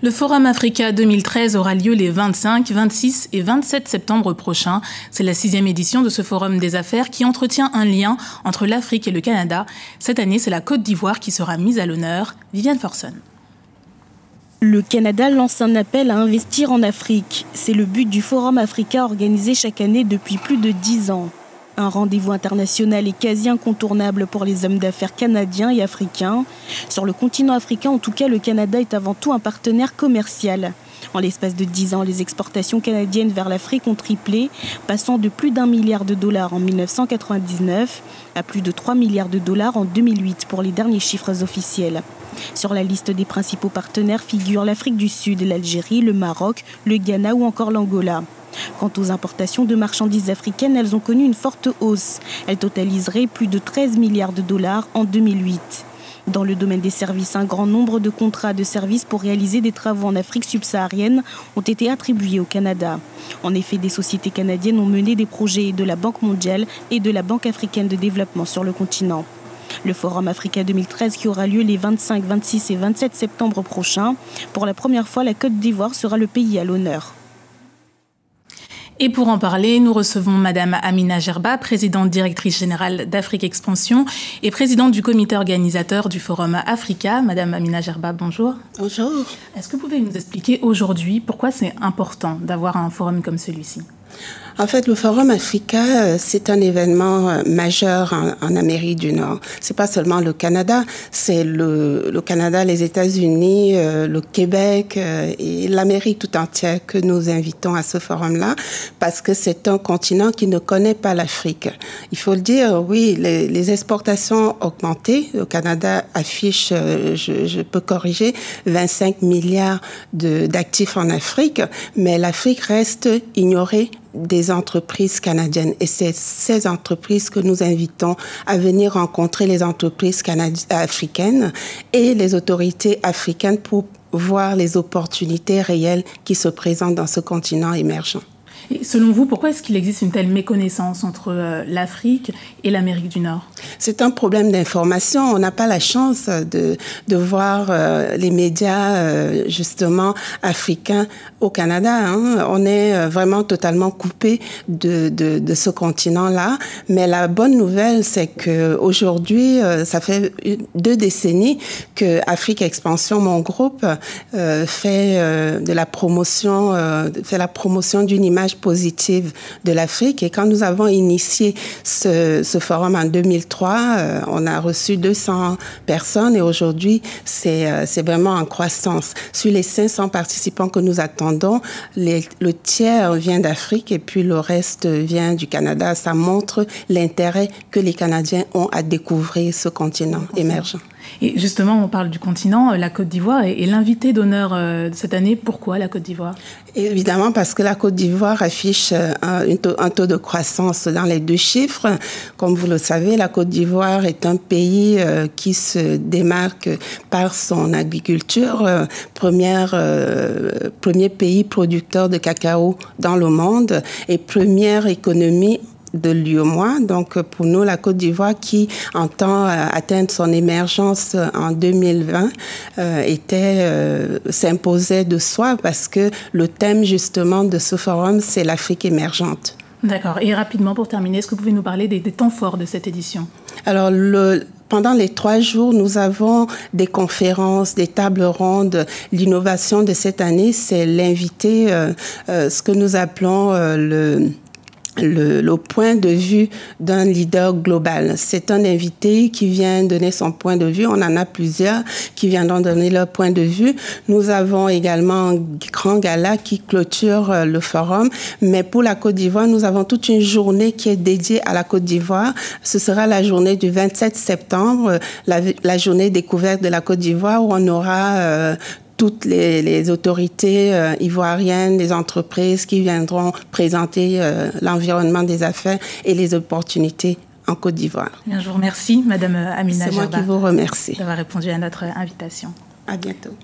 Le Forum Africa 2013 aura lieu les 25, 26 et 27 septembre prochains. C'est la 6e édition de ce Forum des affaires qui entretient un lien entre l'Afrique et le Canada. Cette année, c'est la Côte d'Ivoire qui sera mise à l'honneur. Viviane Forson. Le Canada lance un appel à investir en Afrique. C'est le but du Forum Africa organisé chaque année depuis plus de 10 ans. Un rendez-vous international est quasi incontournable pour les hommes d'affaires canadiens et africains. Sur le continent africain, en tout cas, le Canada est avant tout un partenaire commercial. En l'espace de 10 ans, les exportations canadiennes vers l'Afrique ont triplé, passant de plus d'1 milliard de dollars en 1999 à plus de 3 milliards de dollars en 2008 pour les derniers chiffres officiels. Sur la liste des principaux partenaires figurent l'Afrique du Sud, l'Algérie, le Maroc, le Ghana ou encore l'Angola. Quant aux importations de marchandises africaines, elles ont connu une forte hausse. Elles totaliseraient plus de 13 milliards de dollars en 2008. Dans le domaine des services, un grand nombre de contrats de services pour réaliser des travaux en Afrique subsaharienne ont été attribués au Canada. En effet, des sociétés canadiennes ont mené des projets de la Banque mondiale et de la Banque africaine de développement sur le continent. Le Forum Africa 2013 qui aura lieu les 25, 26 et 27 septembre prochains. Pour la première fois, la Côte d'Ivoire sera le pays à l'honneur. Et pour en parler, nous recevons Madame Amina Gerba, présidente directrice générale d'Afrique Expansion et présidente du comité organisateur du Forum Africa. Madame Amina Gerba, bonjour. Bonjour. Est-ce que vous pouvez nous expliquer aujourd'hui pourquoi c'est important d'avoir un forum comme celui-ci ? En fait, le Forum Africa, c'est un événement majeur en Amérique du Nord. C'est pas seulement le Canada, c'est le Canada, les États-Unis, le Québec et l'Amérique tout entière que nous invitons à ce forum-là, parce que c'est un continent qui ne connaît pas l'Afrique. Il faut le dire, oui, les exportations ont augmenté. Le Canada affiche, je peux corriger, 25 milliards d'actifs en Afrique, mais l'Afrique reste ignorée des entreprises canadiennes. Et c'est ces entreprises que nous invitons à venir rencontrer les entreprises africaines et les autorités africaines pour voir les opportunités réelles qui se présentent dans ce continent émergent. Et selon vous, pourquoi est-ce qu'il existe une telle méconnaissance entre l'Afrique et l'Amérique du Nord ? C'est un problème d'information. On n'a pas la chance de voir les médias, justement, africains au Canada. Hein. On est vraiment totalement coupé de ce continent-là. Mais la bonne nouvelle, c'est qu'aujourd'hui, ça fait 2 décennies que Afrique Expansion, mon groupe, fait la promotion d'une image positive de l'Afrique. Et quand nous avons initié ce forum en 2003, on a reçu 200 personnes et aujourd'hui, c'est vraiment en croissance. Sur les 500 participants que nous attendons, le tiers vient d'Afrique et puis le reste vient du Canada. Ça montre l'intérêt que les Canadiens ont à découvrir ce continent émergent. Et justement, on parle du continent, la Côte d'Ivoire est l'invité d'honneur cette année. Pourquoi la Côte d'Ivoire ? Évidemment, parce que la Côte d'Ivoire affiche un taux de croissance dans les 2 chiffres. Comme vous le savez, la Côte d'Ivoire est un pays qui se démarque par son agriculture. Premier pays producteur de cacao dans le monde et première économie de l'UEMOA. Donc, pour nous, la Côte d'Ivoire, qui entend atteindre son émergence en 2020, s'imposait de soi parce que le thème, justement, de ce forum, c'est l'Afrique émergente. D'accord. Et rapidement, pour terminer, est-ce que vous pouvez nous parler des temps forts de cette édition ? Alors, pendant les 3 jours, nous avons des conférences, des tables rondes. L'innovation de cette année, c'est l'invité, ce que nous appelons le point de vue d'un leader global. C'est un invité qui vient donner son point de vue. On en a plusieurs qui viendront donner leur point de vue. Nous avons également un grand gala qui clôture le forum. Mais pour la Côte d'Ivoire, nous avons toute une journée qui est dédiée à la Côte d'Ivoire. Ce sera la journée du 27 septembre, la journée découverte de la Côte d'Ivoire où on aura toutes les autorités ivoiriennes, les entreprises qui viendront présenter l'environnement des affaires et les opportunités en Côte d'Ivoire. Bien, je vous remercie, Madame Amina Gerba. C'est moi qui vous remercie d'avoir répondu à notre invitation. À bientôt.